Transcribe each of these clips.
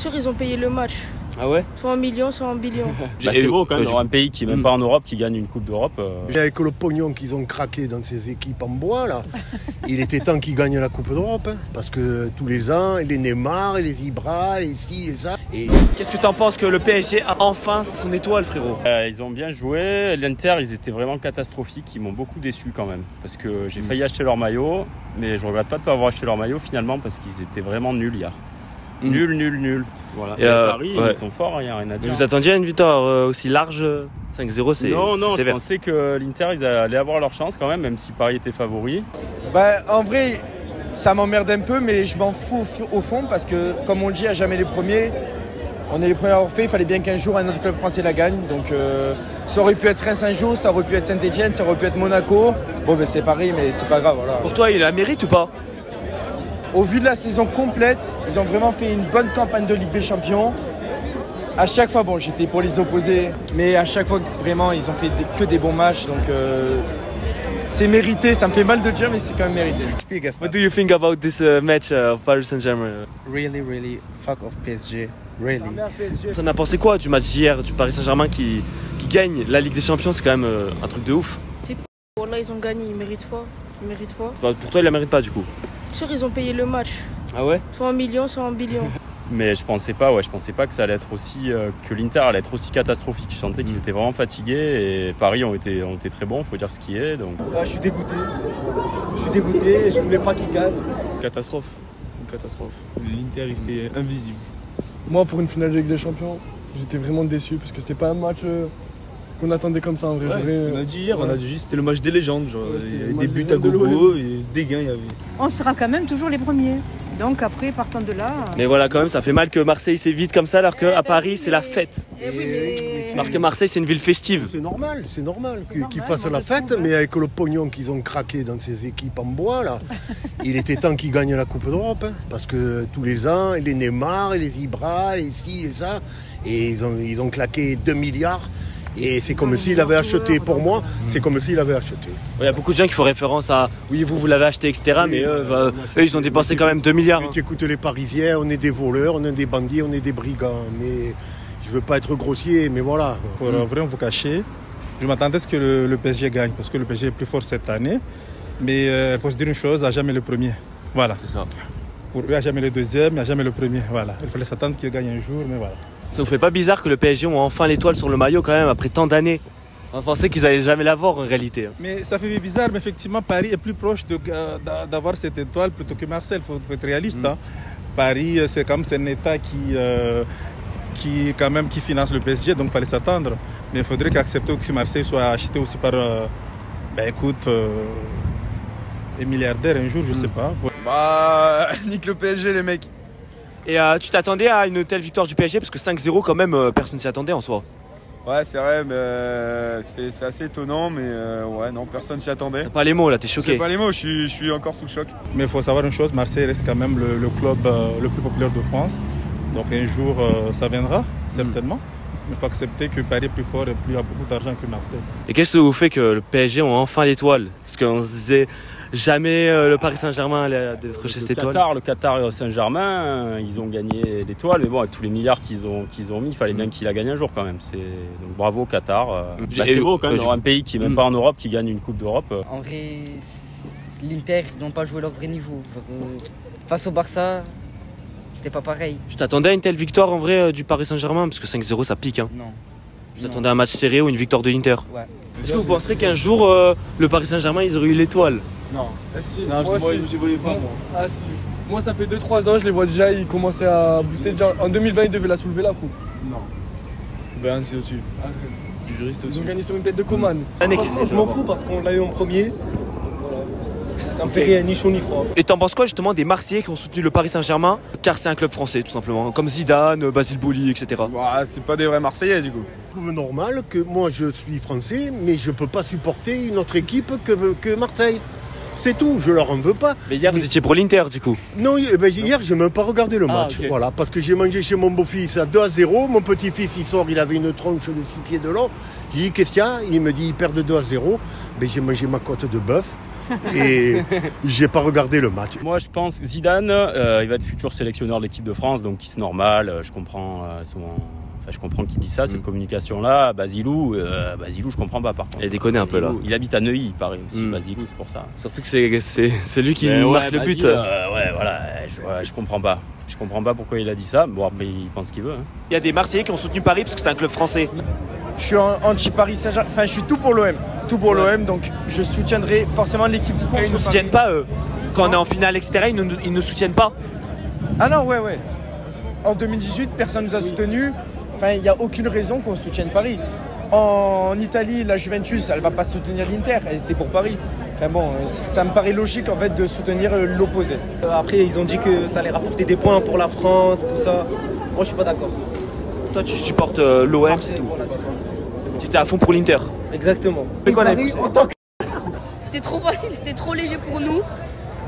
sûr, ils ont payé le match. Ah ouais? Soit 1 million, soit 1 billion. Bah, c'est beau quand même dans un pays qui n'est même pas en Europe qui gagne une Coupe d'Europe. Avec le pognon qu'ils ont craqué dans ces équipes en bois, là, il était temps qu'ils gagnent la Coupe d'Europe. Hein, parce que tous les ans, les Neymar, et les Ibra, et ci et ça. Et... Qu'est-ce que tu en penses que le PSG a enfin son étoile, frérot? Ils ont bien joué. L'Inter, ils étaient vraiment catastrophiques. Ils m'ont beaucoup déçu quand même. Parce que j'ai failli acheter leur maillot. Mais je regrette pas de ne pas avoir acheté leur maillot finalement parce qu'ils étaient vraiment nuls hier. Nul. Voilà. Et Paris, ils sont forts, il n'y a rien à dire. Vous attendiez à une victoire aussi large 5-0, c'est Non, sévère. je pensais que l'Inter, ils allaient avoir leur chance quand même si Paris était favori. Bah, en vrai, ça m'emmerde un peu, mais je m'en fous au fond parce que, comme on le dit, à jamais les premiers. On est les premiers à avoir fait, il fallait bien qu'un jour un autre club français la gagne. Donc ça aurait pu être Reims un jour, ça aurait pu être Saint-Etienne, ça aurait pu être Monaco. Bon, ben, c'est Paris, mais c'est pas grave. Voilà. Pour toi, il la mérite ou pas? Au vu de la saison complète, ils ont vraiment fait une bonne campagne de Ligue des Champions. À chaque fois, bon, j'étais pour les opposés, mais à chaque fois, vraiment, ils ont fait que des bons matchs. Donc, c'est mérité. Ça me fait mal de dire, mais c'est quand même mérité. What do you think about this match of Paris Saint-Germain? Really, fuck off PSG. Really. T'en as pensé quoi du match d'hier, du Paris Saint-Germain qui gagne la Ligue des Champions? C'est quand même un truc de ouf. Là, ils ont gagné, ils méritent pas. Pour toi, il la mérite pas du coup? Sûr, ils ont payé le match. Ah ouais? Soit 1 million, soit 1 billion. Mais je pensais pas que ça allait être aussi que l'Inter allait être aussi catastrophique. Je sentais qu'ils étaient vraiment fatigués et Paris ont été très bons, faut dire ce qui est. Donc. Je suis dégoûté. Et je voulais pas qu'ils gagnent. Une catastrophe. L'Inter était invisible. Moi, pour une finale de Ligue des Champions, j'étais vraiment déçu parce que c'était pas un match qu'on attendait comme ça en vrai. On a dit hier, c'était le match des légendes. Genre, il y avait des buts à de gogo et des gains il y avait. On sera quand même toujours les premiers. Donc après, partant de là... Mais voilà, quand même, ça fait mal que Marseille s'évite comme ça, alors qu'à Paris, c'est la fête. Alors que Marseille, c'est une ville festive. C'est normal qu'ils fassent la fête, mais avec le pognon qu'ils ont craqué dans ces équipes en bois, là, il était temps qu'ils gagnent la Coupe d'Europe. Hein, parce que tous les ans, les Neymar, et les Ibra, et ci et ça, et ils ont claqué 2 milliards. Et c'est comme s'il avait acheté, pour moi, c'est comme s'il avait acheté. Il y a beaucoup de gens qui font référence à oui, vous l'avez acheté, etc. Mais eux, ils ont dépensé quand même 2 milliards. Tu écoutes les Parisiens, on est des voleurs, on est des bandits, on est des brigands. Mais je veux pas être grossier, mais voilà. Pour vraiment vous cacher, je m'attendais à ce que le PSG gagne, parce que le PSG est plus fort cette année. Mais il faut se dire une chose, à jamais le premier. Voilà. C'est ça. Pour eux, à jamais le deuxième, à jamais le premier. Voilà. Il fallait s'attendre qu'il gagne un jour, mais voilà. Ça vous fait pas bizarre que le PSG ont enfin l'étoile sur le maillot quand même après tant d'années? On pensait qu'ils allaient jamais l'avoir en réalité. Mais ça fait bizarre, mais effectivement Paris est plus proche d'avoir cette étoile plutôt que Marseille. Il faut être réaliste. Hein. Paris, c'est un État qui finance le PSG, donc il fallait s'attendre. Mais il faudrait qu'accepter que Marseille soit acheté aussi par les milliardaires un jour, je sais pas. Bah, nique le PSG les mecs. Et tu t'attendais à une telle victoire du PSG parce que 5-0 quand même, personne s'y attendait en soi. Ouais, c'est vrai, mais c'est assez étonnant, mais ouais, non, personne s'y attendait. T'as pas les mots là, t'es choqué. J'ai pas les mots, je suis encore sous le choc. Mais il faut savoir une chose, Marseille reste quand même le club le plus populaire de France. Donc un jour, ça viendra, certainement. Mais il faut accepter que Paris est plus fort et a beaucoup d'argent que Marseille. Et qu'est-ce que vous fait que le PSG ont enfin l'étoile? Parce qu'on se disait jamais le Paris Saint-Germain allait décrocher cette étoile. Le Qatar Saint-Germain, ils ont gagné l'étoile, mais bon, avec tous les milliards qu'ils ont mis, il fallait bien qu'il la gagne un jour quand même. Donc bravo au Qatar. C'est beau quand même dans un pays qui n'est même pas en Europe qui gagne une Coupe d'Europe. En vrai, l'Inter, ils n'ont pas joué leur vrai niveau. Face au Barça, c'était pas pareil. Je t'attendais à une telle victoire en vrai du Paris Saint-Germain parce que 5-0 ça pique. Hein. Non. Je t'attendais à un match serré ou une victoire de l'Inter. Ouais. Est-ce que vous penserez qu'un jour le Paris Saint-Germain ils auraient eu l'étoile? Non. Si. Non, moi, je voyais pas moi. Ah si. Moi ça fait 2-3 ans, je les vois déjà, ils commençaient à booster. Déjà, en 2020 ils devaient la soulever la coupe. Non. Ben c'est au-dessus. Du juriste Ils au-dessus. ont gagné sur une tête de Coman. Je m'en fous parce qu'on l'a eu en premier. Ça me fait rien, ni chaud ni froid. Et t'en penses quoi justement des Marseillais qui ont soutenu le Paris Saint-Germain car c'est un club français tout simplement, comme Zidane, Basile Boli, etc. Bah, c'est pas des vrais Marseillais du coup. Je trouve normal que moi je suis français, mais je peux pas supporter une autre équipe que Marseille. C'est tout, je leur en veux pas. Mais hier vous étiez pour l'Inter du coup? Non, hier j'ai même pas regardé le match. Okay. Voilà, parce que j'ai mangé chez mon beau-fils à 2-0. Mon petit-fils il sort, il avait une tronche de 6 pieds de long. J'ai dit qu'est-ce qu'il y a? Il me dit ils perdent 2-0. Ben, j'ai mangé ma côte de bœuf. Et j'ai pas regardé le match. Moi, je pense Zidane, il va être futur sélectionneur de l'équipe de France, donc c'est normal. Je comprends je comprends qu'il dit ça, cette communication-là. Basilou, je comprends pas par contre. Il déconne un peu là. Il habite à Neuilly, il paraît aussi, Basilou, c'est pour ça. Surtout que c'est lui qui marque le but. Ouais, voilà, je comprends pas. Je comprends pas pourquoi il a dit ça. Bon, après, il pense ce qu'il veut. Hein. Il y a des Marseillais qui ont soutenu Paris parce que c'est un club français. Je suis anti-Paris Saint-Germain. Enfin, je suis tout pour l'OM. Tout pour l'OM, donc je soutiendrai forcément l'équipe contre Paris. Ils ne soutiennent pas, eux. Quand on est en finale extérieure, ils ne soutiennent pas. Ah non, ouais. En 2018, personne ne nous a soutenus. Enfin, il n'y a aucune raison qu'on soutienne Paris. En Italie, la Juventus, elle ne va pas soutenir l'Inter. Elle était pour Paris. Enfin bon, ça me paraît logique en fait de soutenir l'opposé. Après, ils ont dit que ça allait rapporter des points pour la France, tout ça. Moi, je suis pas d'accord. Toi, tu supportes l'OM, c'est tout. Voilà, c'est tout. Tu étais à fond pour l'Inter. Exactement. Mais quoi, C'était trop facile, c'était trop léger pour nous.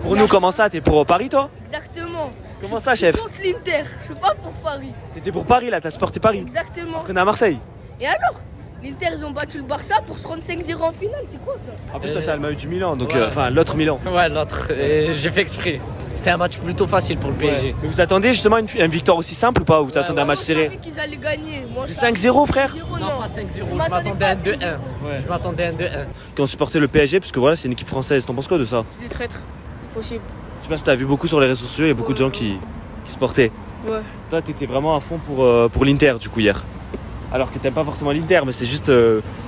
Pour nous, comment ça? T'es pour Paris, toi? Exactement. Comment ça, chef? Je suis contre l'Inter, je suis pas pour Paris. T'étais pour Paris, là, t'as supporté Paris. Exactement. On est à Marseille. Et alors? L'Inter, ils ont battu le Barça pour se rendre 5-0 en finale, c'est quoi ça? En plus, toi, t'as le maillot du Milan, donc ouais. L'autre Milan. Ouais, l'autre. J'ai fait exprès. C'était un match plutôt facile pour le PSG. Mais vous attendez justement une victoire aussi simple ou pas? Vous attendez un match serré? Je savais qu'ils allaient gagner. 5-0, frère? Non, pas 5-0. Je m'attendais à un 2-1. Je m'attendais à un 2-1. Qui ont supporté le PSG, parce que voilà, c'est une équipe française. T'en penses quoi de ça? C'est des traîtres. Possible. Je sais pas si t'as vu beaucoup sur les réseaux sociaux, il y a beaucoup de gens qui supportaient. Ouais. Toi, t'étais vraiment à fond pour l'Inter, du coup, hier. Alors que t'aimes pas forcément l'Inter, mais c'est juste.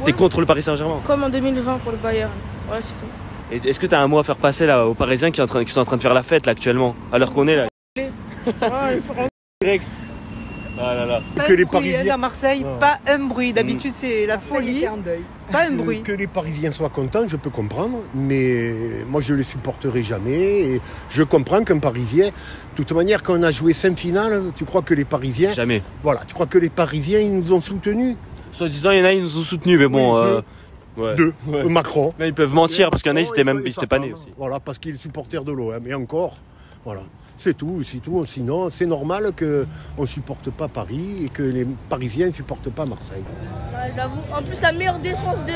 T'es contre le Paris Saint-Germain. Comme en 2020 pour le Bayern. Ouais, c'est tout. Et est-ce que t'as un mot à faire passer là aux Parisiens qui sont en train de faire la fête là actuellement, à l'heure qu'on est là? Direct. Ah là là. Pas que les Parisiens à Marseille, pas un bruit. D'habitude, c'est la folie. Pas un bruit. Que les Parisiens soient contents, je peux comprendre, mais moi je les supporterai jamais. Et je comprends qu'un Parisien, de toute manière, quand on a joué 5 finales, tu crois que les Parisiens. Jamais. Voilà, tu crois que les Parisiens, ils nous ont soutenus? Soi-disant, il y en a, ils nous ont soutenus, mais bon. Oui, deux. Macron. Mais ils peuvent mentir parce qu'il y en a, ils étaient pas nés aussi. Voilà, parce qu'il est supporter de l'OM. Et encore, voilà. C'est tout. Sinon, c'est normal qu'on ne supporte pas Paris et que les Parisiens ne supportent pas Marseille. Ouais, j'avoue. En plus, la meilleure défense de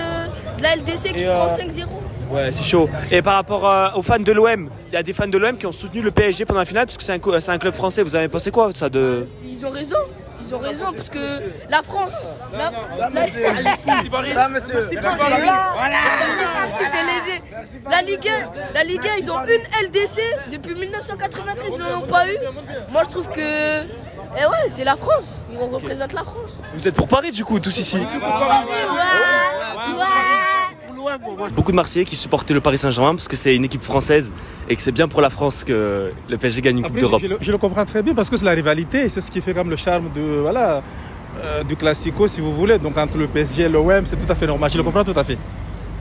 la LDC qui se prend 5-0. Ouais, c'est chaud. Et par rapport aux fans de l'OM, il y a des fans de l'OM qui ont soutenu le PSG pendant la finale parce que c'est un club français. Vous avez pensé quoi ça de... Ils ont raison. Ils ont raison parce que la France. Ça, monsieur. C'est léger. La Ligue 1, ils ont une LDC depuis 1993, ils n'en ont pas eu. Moi, je trouve que. Eh ouais, c'est la France. Ils représentent la France. Vous êtes pour Paris du coup, tous ici? Beaucoup de Marseillais qui supportaient le Paris Saint-Germain parce que c'est une équipe française et que c'est bien pour la France que le PSG gagne une Coupe d'Europe. Je le comprends très bien parce que c'est la rivalité, c'est ce qui fait comme le charme du Classico si vous voulez. Donc entre le PSG et l'OM, c'est tout à fait normal. Je le comprends tout à fait.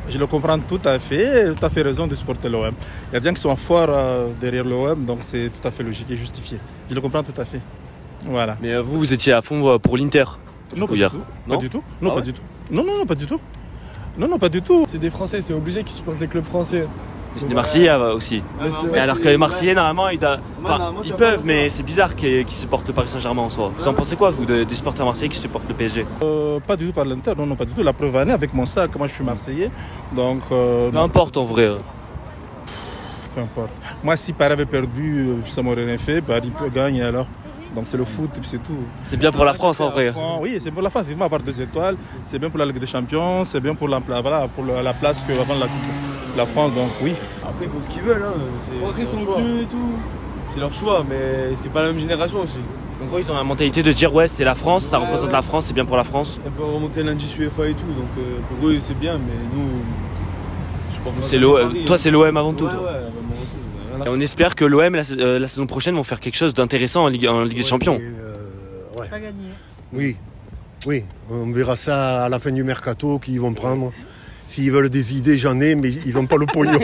Je le comprends tout à fait raison de supporter l'OM. Il y a des gens qui sont forts derrière l'OM, donc c'est tout à fait logique et justifié. Je le comprends tout à fait. Voilà. Mais vous étiez à fond pour l'Inter? Non, pas du tout. Pas du tout. Non, pas du tout. Non, pas du tout. Non, pas du tout. C'est des Français, c'est obligé qu'ils supportent les clubs français. C'est des Marseillais aussi. Mais alors que les Marseillais, normalement, ils peuvent, mais c'est bizarre qu'ils supportent le Paris Saint-Germain en soi. Vous en pensez quoi, vous, des supporters marseillais qui supportent le PSG? Pas du tout par l'Inter, non, pas du tout. La preuve en est avec mon sac, moi je suis Marseillais. Donc. Peu importe en vrai. Peu importe. Moi, si Paris avait perdu, ça m'aurait rien fait. Paris peut gagner alors. Donc c'est le foot, c'est tout. C'est bien pour la France en vrai. Oui, c'est pour la France. Avoir 2 étoiles, c'est bien pour la Ligue des Champions, c'est bien pour la place que avant la France. Donc oui. Après, ils font ce qu'ils veulent. C'est leur choix. C'est leur choix, mais c'est pas la même génération aussi. En gros, ils ont la mentalité de dire ouais, c'est la France, ça représente la France, c'est bien pour la France. Ça peut remonter l'indice UEFA et tout, donc pour eux c'est bien, mais nous, je pense. Toi, c'est l'OM avant tout. Ouais, Et on espère que l'OM la saison prochaine vont faire quelque chose d'intéressant en Ligue des Champions. Ouais. Oui, on verra ça à la fin du mercato qu'ils vont prendre. S'ils veulent des idées, j'en ai, mais ils n'ont pas le pognon.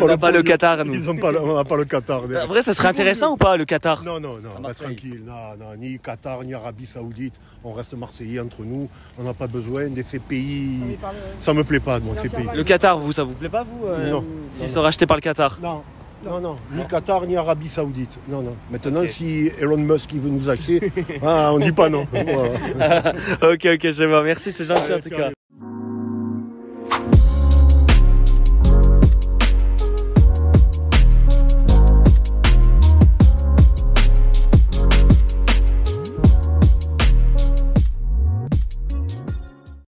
On n'a pas le Qatar, nous. On n'a pas le Qatar. En vrai, ça serait intéressant ou pas, le Qatar? Non, reste tranquille. Non, ni Qatar, ni Arabie Saoudite. On reste Marseillais entre nous. On n'a pas besoin de ces pays. Ça me plaît pas, moi, ces pays. Le Qatar, ça vous plaît pas, vous Non. S'ils sont rachetés par le Qatar? Non, ni Qatar, ni Arabie Saoudite. Non. Maintenant, si Elon Musk veut nous acheter, on dit pas non. Voilà. Ok, je vois. Merci, c'est gentil en tout cas.